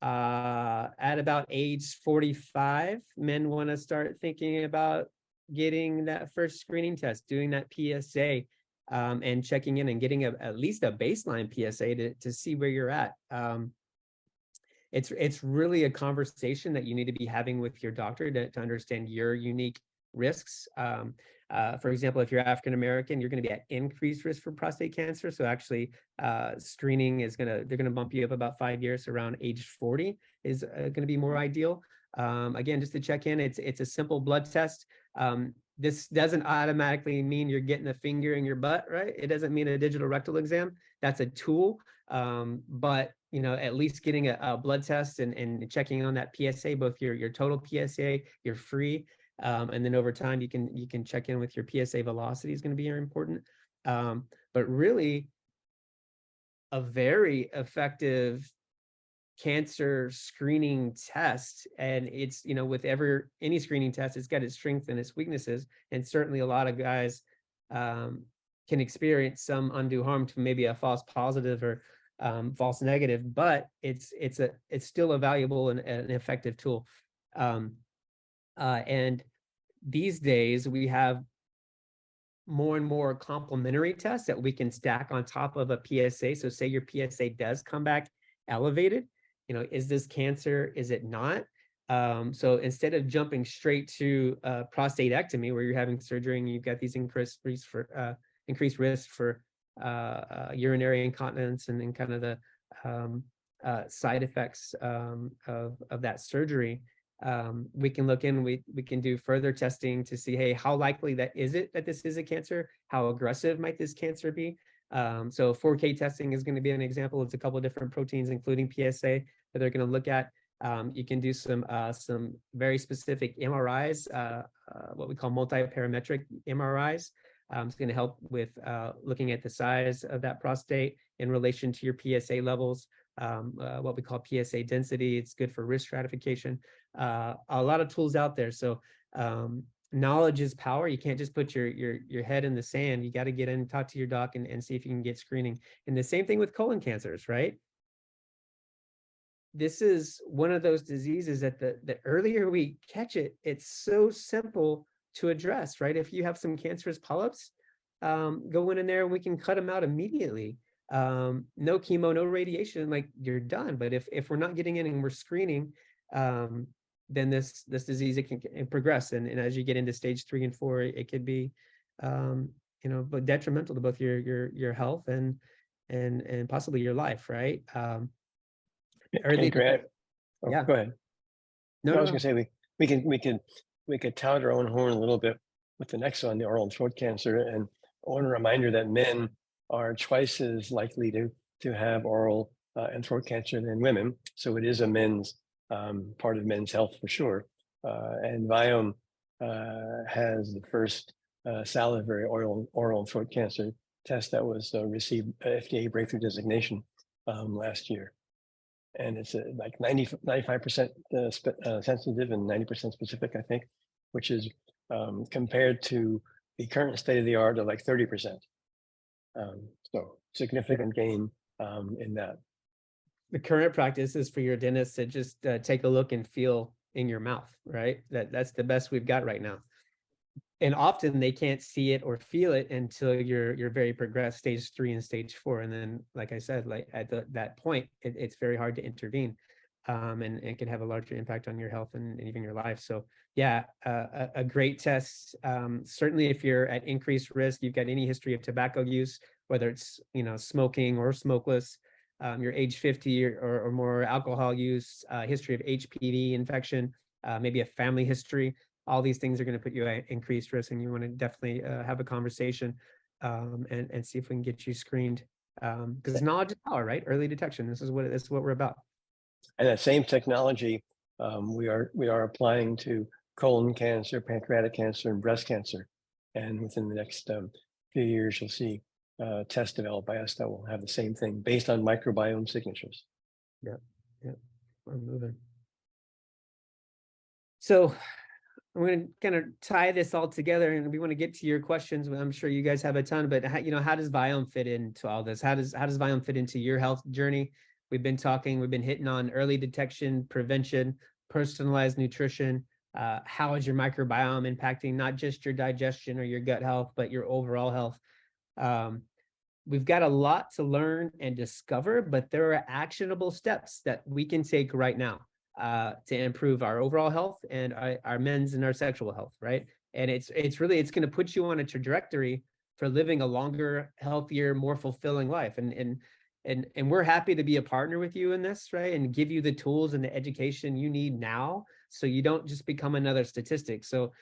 at about age 45, men want to start thinking about getting that first screening test, doing that PSA, and checking in and getting at least a baseline PSA to see where you're at. It's really a conversation that you need to be having with your doctor to understand your unique risks. For example, if you're African American, you're going to be at increased risk for prostate cancer. So actually, screening they're going to bump you up about 5 years. Around age 40 is going to be more ideal. Again, just to check in, it's a simple blood test. This doesn't automatically mean you're getting a finger in your butt, right? It doesn't mean a digital rectal exam. That's a tool. But at least getting a blood test and checking on that PSA, both your total PSA, your free, and then over time you can check in with your PSA velocity is going to be very important. But really, a very effective cancer screening test, and it's, with any screening test, it's got its strengths and its weaknesses, and certainly a lot of guys can experience some undue harm to maybe a false positive or false negative, but it's still a valuable and an effective tool. And these days we have more and more complementary tests that we can stack on top of a PSA. So say your PSA does come back elevated, is this cancer? Is it not? So instead of jumping straight to prostatectomy, where you're having surgery and you've got these increased risk for urinary incontinence and kind of the side effects of that surgery, we can look in, we can do further testing to see, hey, how likely that this is a cancer? How aggressive might this cancer be? So 4K testing is going to be an example. It's a couple of different proteins, including PSA, that they're going to look at. You can do some very specific MRIs, what we call multi-parametric MRIs. It's going to help with looking at the size of that prostate in relation to your PSA levels, what we call PSA density. It's good for risk stratification. A lot of tools out there. So knowledge is power. You can't just put your head in the sand. You got to get in, talk to your doc, and see if you can get screening. And the same thing with colon cancers, right? This is one of those diseases that the earlier we catch it, it's so simple to address, right? If you have some cancerous polyps, go in there and we can cut them out immediately. No chemo, no radiation, like you're done. But if we're not getting in and we're screening, then this disease, it can progress. And as you get into stage 3 and 4, it could be, but detrimental to both your health and possibly your life, right? Hey, Grant. Oh, yeah. Go ahead. No, I was going to say we could tout our own horn a little bit with the next one, the oral and throat cancer. And I want a reminder that men are twice as likely to have oral and throat cancer than women. So it is a men's part of men's health for sure. And Viome has the first salivary oral and throat cancer test that was received FDA breakthrough designation last year. And it's like 95% sensitive and 90% specific, I think, which is compared to the current state of the art of like 30%. So significant gain in that. The current practice is for your dentist to just take a look and feel in your mouth, right? That's the best we've got right now. And often they can't see it or feel it until you're very progressed, stage 3 and stage 4. And then, like I said, like at that point, it's very hard to intervene, and it can have a larger impact on your health and even your life. So yeah, a great test. Certainly if you're at increased risk, you've got any history of tobacco use, whether it's, smoking or smokeless, you're age 50 or more, alcohol use, history of HPV infection, maybe a family history. All these things are going to put you at increased risk, and you want to definitely have a conversation and see if we can get you screened, because knowledge is power, right? Early detection. This is what we're about. And that same technology we are applying to colon cancer, pancreatic cancer, and breast cancer. And within the next few years, you'll see tests developed by us that will have the same thing based on microbiome signatures. Yeah, we're moving. So I'm going to kind of tie this all together, and we want to get to your questions. I'm sure you guys have a ton, but how does Viome fit into all this? How does Viome fit into your health journey? We've been hitting on early detection, prevention, personalized nutrition. How is your microbiome impacting not just your digestion or your gut health, but your overall health? We've got a lot to learn and discover, but there are actionable steps that we can take right now to improve our overall health and our men's and our sexual health, right? And it's going to put you on a trajectory for living a longer, healthier, more fulfilling life. And we're happy to be a partner with you in this, right? And give you the tools and the education you need now, so you don't just become another statistic. So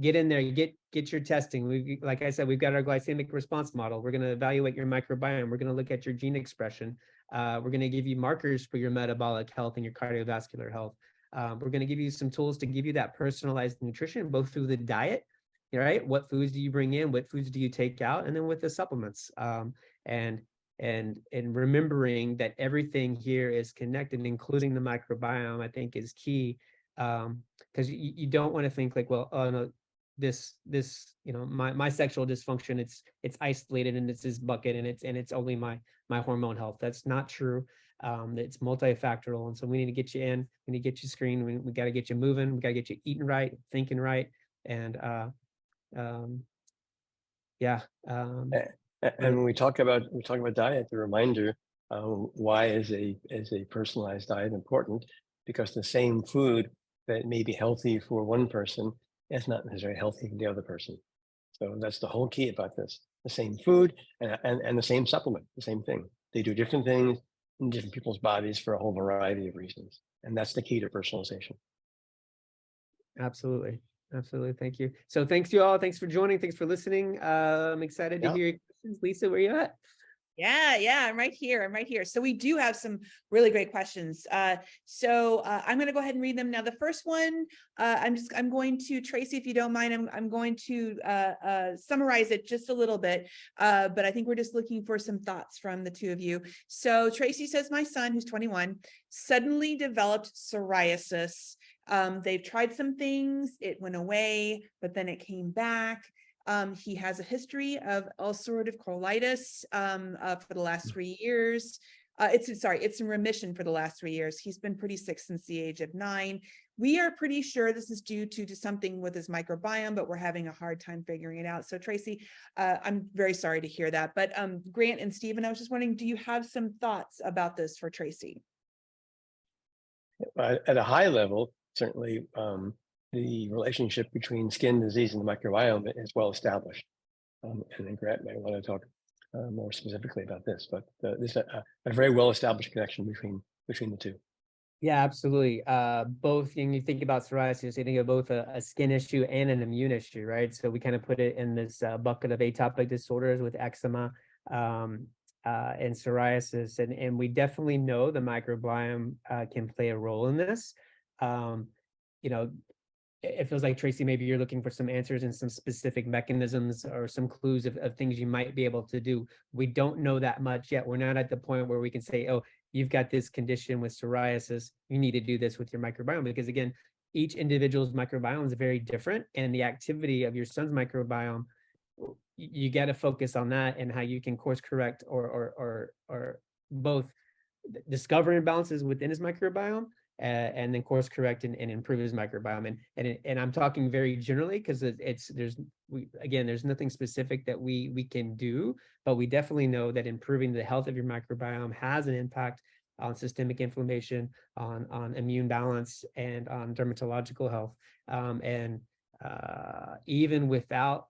get in there, get your testing. Like I said, we've got our glycemic response model. We're going to evaluate your microbiome. We're going to look at your gene expression. We're going to give you markers for your metabolic health and your cardiovascular health. We're going to give you some tools to give you that personalized nutrition, both through the diet, right? What foods do you bring in? What foods do you take out? And then with the supplements. And and remembering that everything here is connected, including the microbiome, I think is key. Because you don't want to think like, well, oh no, this my sexual dysfunction, it's isolated and it's this bucket and it's only my hormone health. That's not true. It's multifactorial, and so we need to get you in, we need to get you screened, we got to get you moving, we got to get you eating right, thinking right, and yeah. And when we talk about diet, the reminder, why is a personalized diet important? Because the same food that may be healthy for one person is not necessarily healthy for the other person. So that's the whole key about this. The same food and the same supplement, the same thing. They do different things in different people's bodies for a whole variety of reasons. And that's the key to personalization. Absolutely. Absolutely. Thank you. So thanks you all. Thanks for joining. Thanks for listening. I'm excited to hear your questions. Lisa, where you at? Yeah, I'm right here. So we do have some really great questions. So I'm going to go ahead and read them now. The first one, I'm going to, Tracy, if you don't mind, I'm going to summarize it just a little bit, but I think we're just looking for some thoughts from the two of you. So Tracy says, my son, who's 21, suddenly developed psoriasis. They've tried some things, it went away, but then it came back. He has a history of ulcerative colitis for the last 3 years. It's in remission for the last 3 years. He's been pretty sick since the age of 9. We are pretty sure this is due to something with his microbiome, but we're having a hard time figuring it out. So Tracy, I'm very sorry to hear that. But Grant and Stephen, I was just wondering, do you have some thoughts about this for Tracy? At a high level, certainly, the relationship between skin disease and the microbiome is well established. And then Grant may want to talk more specifically about this, but there's a very well established connection between the two. Yeah, absolutely. Both, when you think about psoriasis, you think of both a skin issue and an immune issue, right? So we kind of put it in this bucket of atopic disorders with eczema and psoriasis, and we definitely know the microbiome can play a role in this. It feels like, Tracy, maybe you're looking for some answers and some specific mechanisms or some clues of things you might be able to do. We don't know that much yet. We're not at the point where we can say, oh, you've got this condition with psoriasis, you need to do this with your microbiome. Because again, each individual's microbiome is very different, and the activity of your son's microbiome, you got to focus on that and how you can course correct or both discover imbalances within his microbiome and then course correct and improve his microbiome. And I'm talking very generally, because there's nothing specific that we can do, but we definitely know that improving the health of your microbiome has an impact on systemic inflammation, on immune balance, and on dermatological health. Even without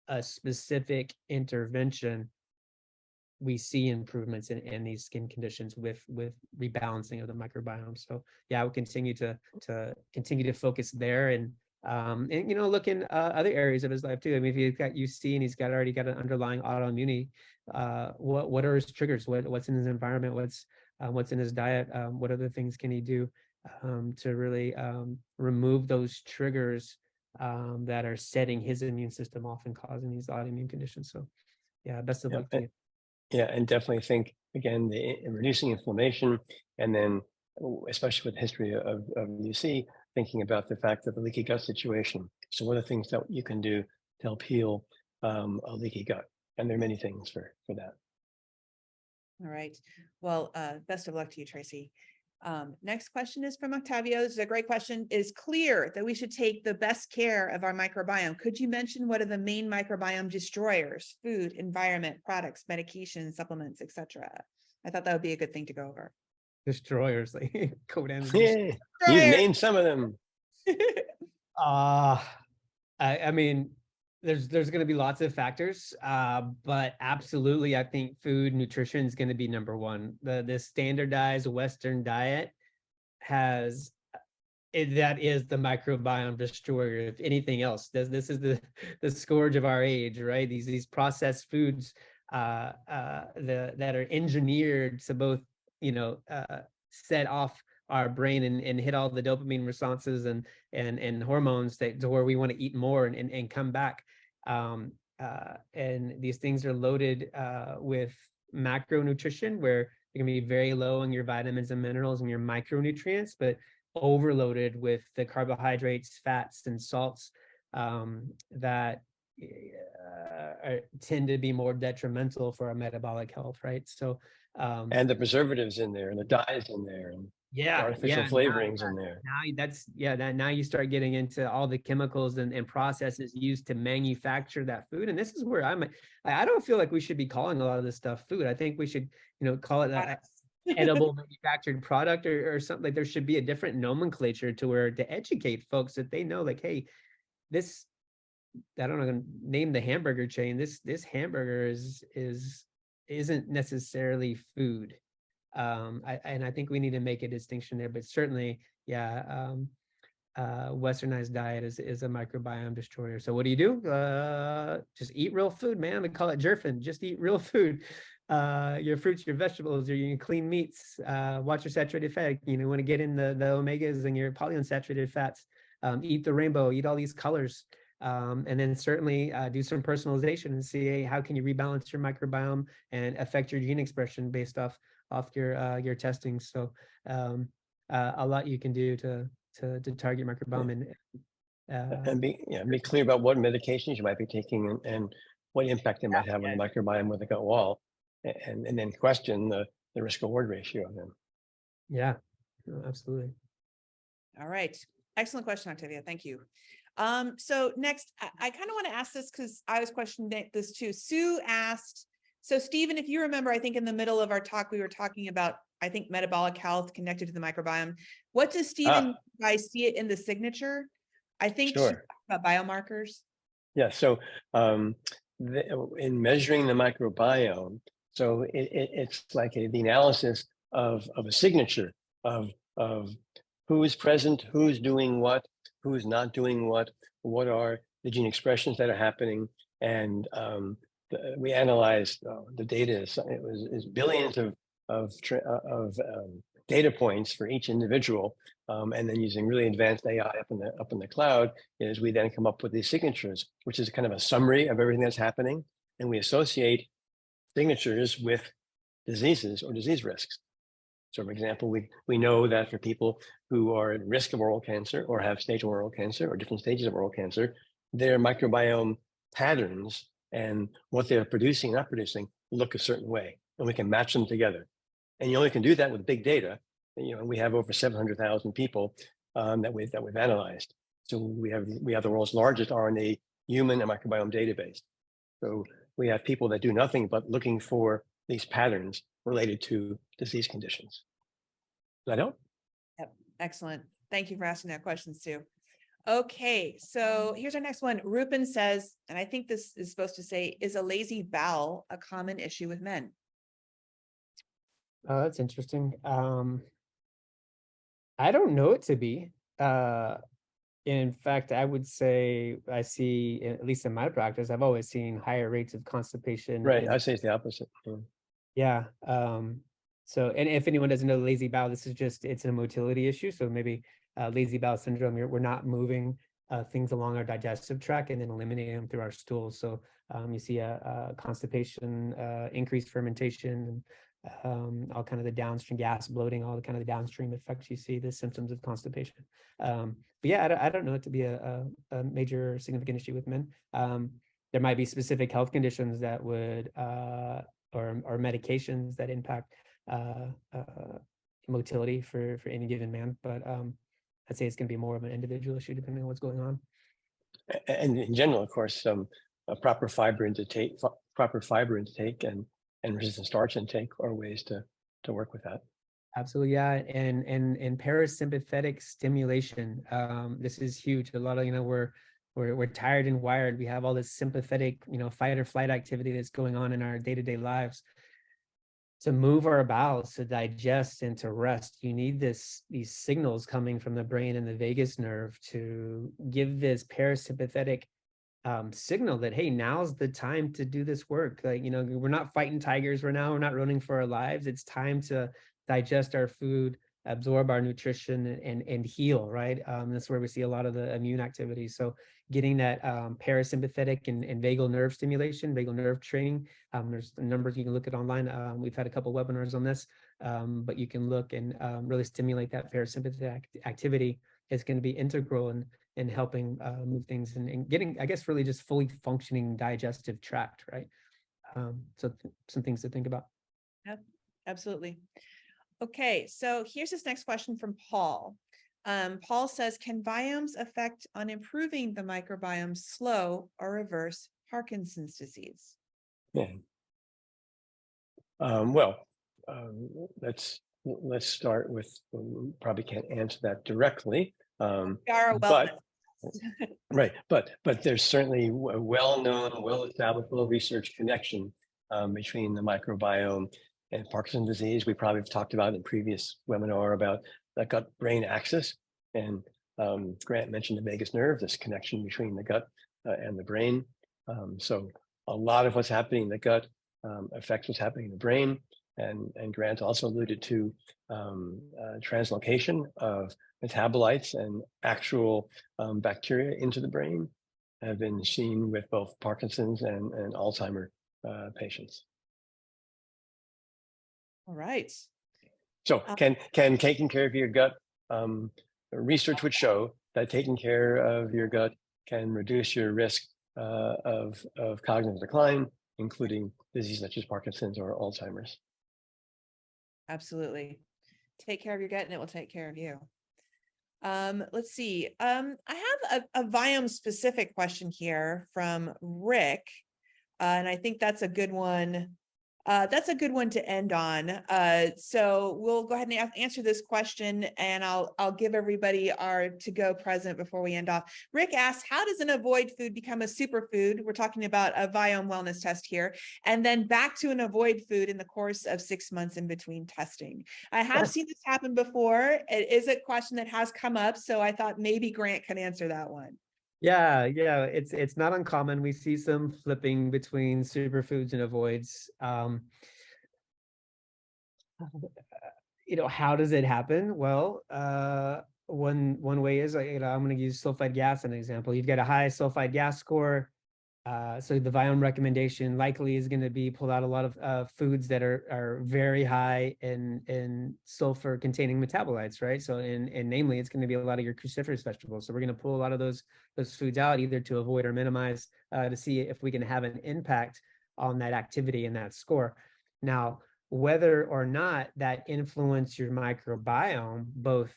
a specific intervention, we see improvements in these skin conditions with rebalancing of the microbiome. So yeah, I would continue to focus there and look in other areas of his life too. I mean, if he's got UC and he's already got an underlying autoimmunity, what are his triggers? What's in his environment? What's in his diet? What other things can he do to really remove those triggers that are setting his immune system off and causing these autoimmune conditions? So yeah, best of luck to you. Yeah, and definitely think, again, reducing inflammation, and then especially with the history of UC, thinking about the fact of the leaky gut situation. So what are the things that you can do to help heal a leaky gut? And there are many things for that. All right. Well, best of luck to you, Tracy. Next question is from Octavio. This is a great question. It is clear that we should take the best care of our microbiome. Could you mention what are the main microbiome destroyers? Food, environment, products, medications, supplements, etc. I thought that would be a good thing to go over. Destroyers, like go down. Yeah, you named some of them. I mean, there's going to be lots of factors, but absolutely, I think food nutrition is going to be number one. The standardized Western diet that is the microbiome destroyer. If anything else, this is the scourge of our age, right? These processed foods that are engineered to both set off our brain and hit all the dopamine responses and hormones to where we want to eat more and come back. And these things are loaded with macronutrition, where you're going to be very low on your vitamins and minerals and your micronutrients, but overloaded with the carbohydrates, fats, and salts that tend to be more detrimental for our metabolic health, right? So and the preservatives in there, and the dyes in there, and the artificial flavorings in there. Now you start getting into all the chemicals and processes used to manufacture that food. And this is where I don't feel like we should be calling a lot of this stuff food. I think we should, call it an edible manufactured product or something. Like there should be a different nomenclature to educate folks that they know, like, hey, this, I don't know, name the hamburger chain. This hamburger isn't necessarily food. I think we need to make a distinction there, but certainly, westernized diet is a microbiome destroyer. So what do? Just eat real food, man. We call it jerfing. Just eat real food. Your fruits, your vegetables, your clean meats. Watch your saturated fat. You want to get in the omegas and your polyunsaturated fats. Eat the rainbow. Eat all these colors. And then certainly do some personalization and see, hey, how can you rebalance your microbiome and affect your gene expression based off your testing. So a lot you can do to target microbiome and be clear about what medications you might be taking and what impact they might have on the microbiome with the gut wall, and then question the risk reward ratio of them. Yeah, absolutely. All right. Excellent question, Octavia. Thank you. So next, I kind of want to ask this because I was questioning this too. Sue asked, so Stephen, if you remember, I think in the middle of our talk, we were talking about, I think, metabolic health connected to the microbiome. What does Stephen, I see it in the signature? I think Sure. About biomarkers. Yeah, so in measuring the microbiome, so it's like the analysis of a signature of who is present, who's doing what, who's not doing what are the gene expressions that are happening, and we analyzed the data. Is billions of data points for each individual, and then using really advanced AI up in the cloud, is we then come up with these signatures, which is kind of a summary of everything that's happening, and we associate signatures with diseases or disease risks. So, for example, we know that for people who are at risk of oral cancer or have stage 1 oral cancer or different stages of oral cancer, their microbiome patterns and what they're producing and not producing look a certain way, and we can match them together. And you only can do that with big data. We have over 700,000 people that we've analyzed. So we have the world's largest RNA human and microbiome database. So we have people that do nothing but looking for these patterns related to disease conditions. Does that help? Yep. Excellent. Thank you for asking that question, Sue. Okay, so here's our next one. Rupin says, and I think this is supposed to say, is a lazy bowel a common issue with men? Oh, that's interesting. I don't know it to be. In fact, I would say I see, at least in my practice, I've always seen higher rates of constipation. Right, I say it's the opposite. Yeah. So, and if anyone doesn't know lazy bowel, it's a motility issue. So maybe lazy bowel syndrome, we're not moving things along our digestive tract and then eliminating them through our stools. So you see a constipation, increased fermentation, all kind of the downstream gas bloating, all the kind of the downstream effects you see, the symptoms of constipation. But yeah, I don't know it to be a major significant issue with men. There might be specific health conditions that would, or medications that impact motility for any given man. But I'd say it's going to be more of an individual issue depending on what's going on. And in general, of course, a proper fiber intake and resistant starch intake are ways to work with that. Absolutely, yeah, and parasympathetic stimulation. This is huge. A lot of we're tired and wired. We have all this sympathetic fight or flight activity that's going on in our day-to-day lives. To move our bowels, to digest and to rest, you need these signals coming from the brain and the vagus nerve to give this parasympathetic signal that, hey, now's the time to do this work. Like, we're not fighting tigers right now. We're not running for our lives. It's time to digest our food, absorb our nutrition and heal, right? That's where we see a lot of the immune activity. So getting that parasympathetic and vagal nerve stimulation, vagal nerve training. There's numbers you can look at online. We've had a couple webinars on this, but you can look and really stimulate that parasympathetic activity. It's going to be integral in helping move things and getting, I guess, really just fully functioning digestive tract, right? So some things to think about. Yep, absolutely. Okay, so here's this next question from Paul. Paul says, can biomes affect on improving the microbiome, slow or reverse Parkinson's disease? Yeah. Let's start with, we probably can't answer that directly. But right, but there's certainly a well-known, well-established, well-researched connection between the microbiome and Parkinson's disease. We probably have talked about in a previous webinar about the gut-brain axis, and Grant mentioned the vagus nerve, this connection between the gut and the brain. So a lot of what's happening in the gut affects what's happening in the brain, and Grant also alluded to translocation of metabolites and actual bacteria into the brain have been seen with both Parkinson's and Alzheimer patients. All right. So can taking care of your gut, research would show that taking care of your gut can reduce your risk of cognitive decline, including disease such as Parkinson's or Alzheimer's. Absolutely. Take care of your gut and it will take care of you. Let's see. I have a Viome specific question here from Rick. And I think that's a good one. That's a good one to end on. So we'll go ahead and answer this question, and I'll give everybody our to-go present before we end off. Rick asks, how does an avoid food become a superfood? We're talking about a Viome wellness test here, and then back to an avoid food in the course of 6 months in between testing. I have seen this happen before. It is a question that has come up, so I thought maybe Grant could answer that one. Yeah, it's not uncommon. We see some flipping between superfoods and avoids. How does it happen? Well, one way is, I'm going to use sulfide gas as an example. You've got a high sulfide gas score. So the Viome recommendation likely is going to be pull out a lot of foods that are very high in sulfur containing metabolites, right? So and namely, it's going to be a lot of your cruciferous vegetables. So we're going to pull a lot of those foods out, either to avoid or minimize, to see if we can have an impact on that activity and that score. Now, whether or not that influence your microbiome, both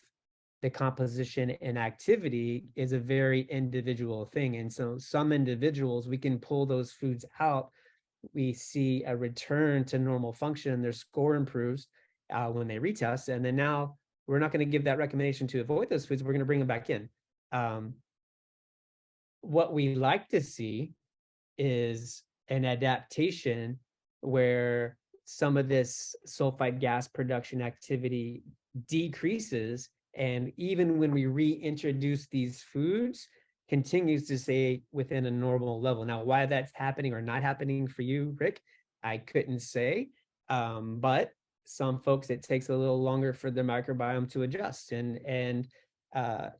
the composition and activity, is a very individual thing. And so some individuals, we can pull those foods out. We see a return to normal function. Their score improves when they retest. And then now we're not going to give that recommendation to avoid those foods. We're going to bring them back in. What we like to see is an adaptation where some of this sulfide gas production activity decreases, and even when we reintroduce these foods, continues to stay within a normal level. Now, why that's happening or not happening for you, Rick, I couldn't say. But some folks, it takes a little longer for the microbiome to adjust. And I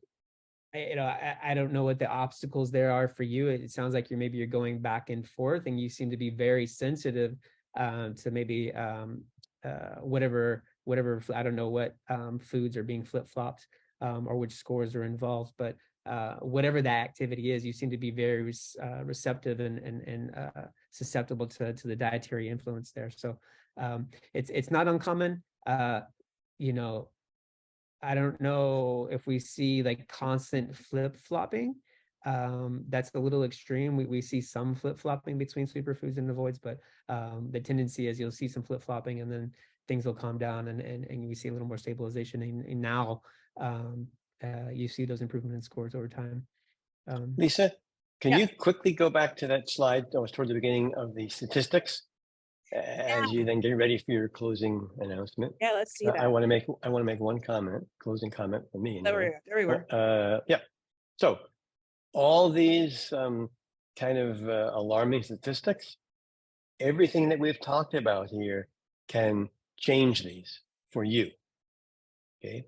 don't know what the obstacles there are for you. It sounds like you're going back and forth, and you seem to be very sensitive to maybe whatever, I don't know what foods are being flip-flopped or which scores are involved, but whatever that activity is, you seem to be very receptive and susceptible to the dietary influence there. So it's not uncommon. I don't know if we see like constant flip-flopping. That's a little extreme. We see some flip-flopping between superfoods and avoids, but the tendency is you'll see some flip-flopping and then things will calm down and you see a little more stabilization. And now you see those improvement in scores over time. Lisa, can you quickly go back to that slide that was toward the beginning of the statistics as you then get ready for your closing announcement? Yeah, let's see that. I want to make one closing comment for me. There we were. Yeah. So all these kind of alarming statistics, everything that we've talked about here can change these for you. Okay.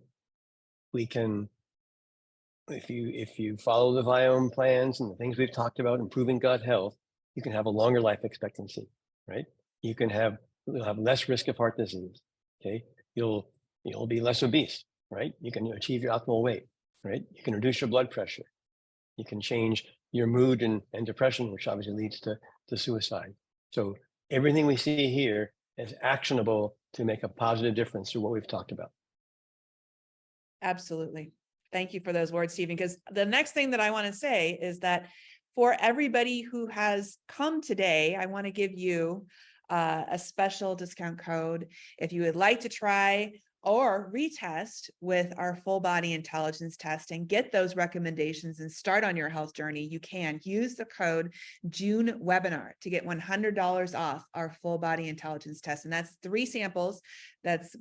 We can, if you follow the Viome plans and the things we've talked about, improving gut health, you can have a longer life expectancy, right? You'll have less risk of heart disease. Okay. You'll be less obese, right? You can achieve your optimal weight, right? You can reduce your blood pressure. You can change your mood and depression, which obviously leads to suicide. So everything we see here is actionable to make a positive difference through what we've talked about. Absolutely. Thank you for those words, Stephen, because the next thing that I want to say is that for everybody who has come today, I want to give you a special discount code. If you would like to try or retest with our full body intelligence test and get those recommendations and start on your health journey, you can use the code June webinar to get $100 off our full body intelligence test. And that's 3 samples. That's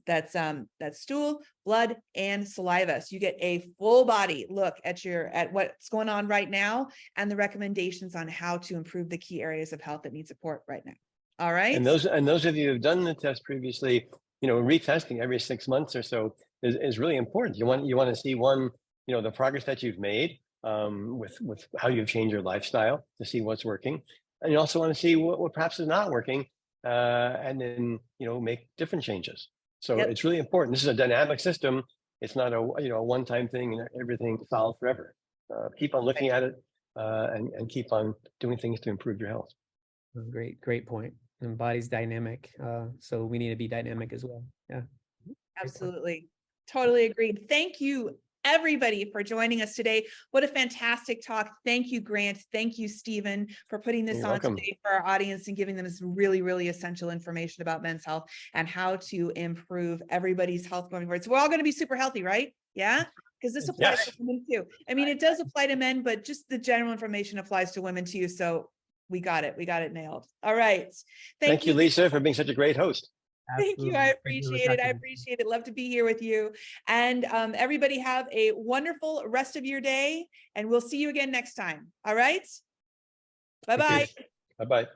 stool, blood, and saliva. So you get a full body look at what's going on right now and the recommendations on how to improve the key areas of health that need support right now. All right. And those of you who've done the test previously, retesting every 6 months or so is really important. You want to see the progress that you've made with how you've changed your lifestyle to see what's working, and you also want to see what perhaps is not working, and then make different changes. So It's really important. This is a dynamic system. It's not a one-time thing and everything solved forever. Keep on looking at it and keep on doing things to improve your health. Great point. And body's dynamic, so we need to be dynamic as well. Yeah, absolutely, totally agreed. Thank you, everybody, for joining us today. What a fantastic talk. Thank you, Grant. Thank you, Stephen, for putting this on today for our audience and giving them this really, really essential information about men's health and how to improve everybody's health going forward. So we're all going to be super healthy, right? Yeah. Because this applies to women too. I mean, it does apply to men, but just the general information applies to women too. So we got it nailed. All right. Thank you, Lisa, for being such a great host. Thank you. I appreciate it. I appreciate it. Love to be here with you. And everybody have a wonderful rest of your day, and we'll see you again next time. All right. Bye-bye. Bye-bye.